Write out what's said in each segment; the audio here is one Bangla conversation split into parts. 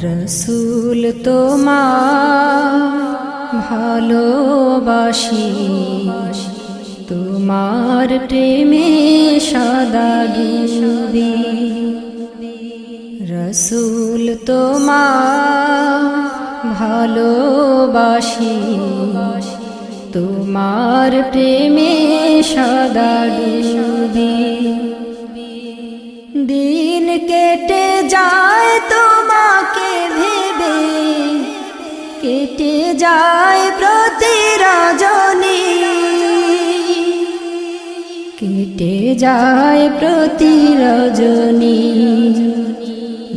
রসূল তোমার ভালোবাসি, তোমার প্রেমে সদা ডুবি। রসূল তোমার ভালোবাসি, তোমার প্রেমে সদা ডুবি। দিন কেটে যায় তোমাকে ভেবে, কেটে যায় প্রতি রজনী, কেটে যায় প্রতি রজনী।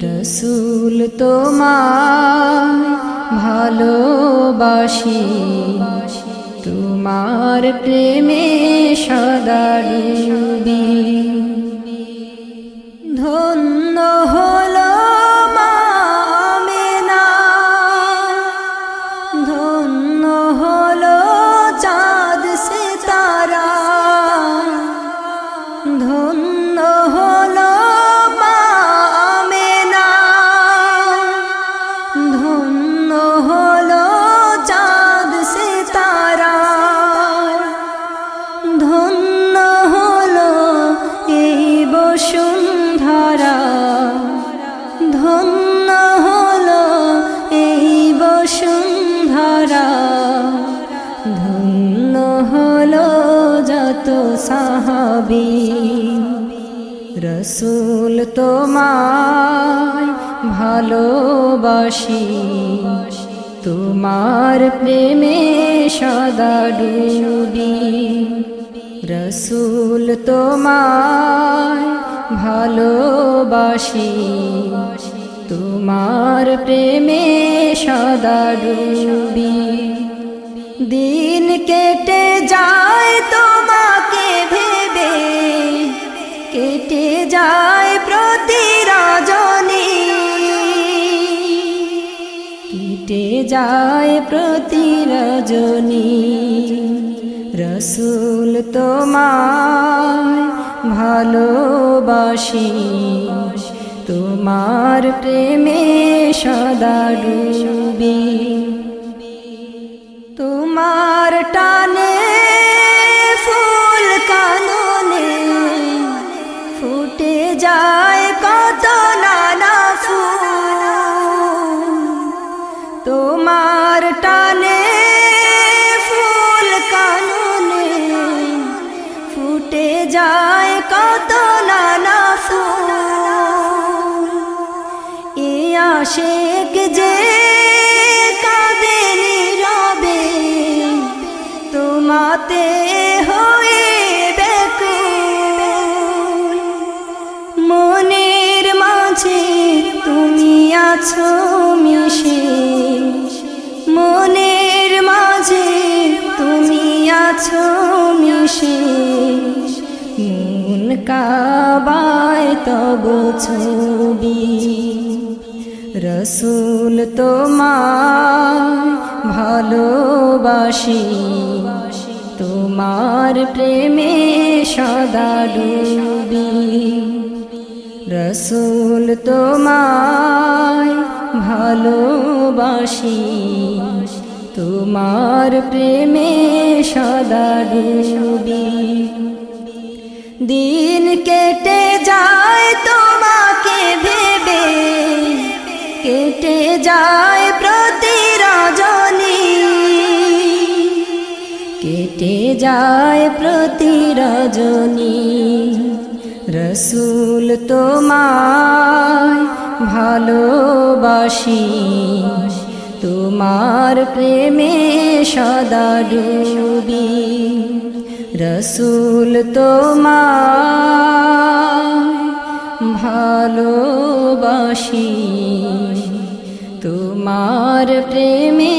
রসূল তোমার ভালোবাসি, তোমার প্রেমে সদা ডুবি। ধন্য হলো মা আমেনা, ধন্য হলো চাঁদ সিতারা, ধন্য হলো মা আমেনা, ধন্য হলো চাঁদ সিতারা, ধন্য হলো এই বসুন্ধরা, ধন্য হলো এই বসুন্ধরা, ধন্য হলো যত সাহাবী। রসূল তোমায় ভালোবাসি, তোমার প্রেমে সদা ডুবি। রসূল তোমায় ভালোবাসি, তোমার প্রেমে সদা ডুবি। দিন কেটে যায় তোমাকে ভেবে, কেটে যায় প্রতি রজনী, কেটে যায় প্রতি রজনী। রসূল তোমায় ভালোবাসি, তোমার প্রেমে সদা ডুবি। তোমার টানে ফুল কাননে ফুটে যায় কত নানা ফুল, তোমার টানে ফুল কাননে ফুটে যায় কত নানা ফুল। এ আশিক যে কাঁদে নীরবে, তোমাতে হয়ে ব্যাকুল, মনের মাঝে তুমি আছো মিশে, মনের মাঝে তুমি আছো মিশে। মন কাবায় তব ছবি। রসূল তোমায় ভালোবাসি, তোমার প্রেমে সদা ডুবি। রসূল তোমায় ভালোবাসি, তোমার প্রেমে সদা ডুবি। দিন কেটে যায় তোমাকে ভেবে, কেটে যায় প্রতি রজনী, কেটে যায় প্রতি রজনী। রসূল তোমায় ভালোবাসি, তোমার প্রেমে সদা ডুবি। রসূল তোমায় ভালোবাসি, তোমার প্রেমে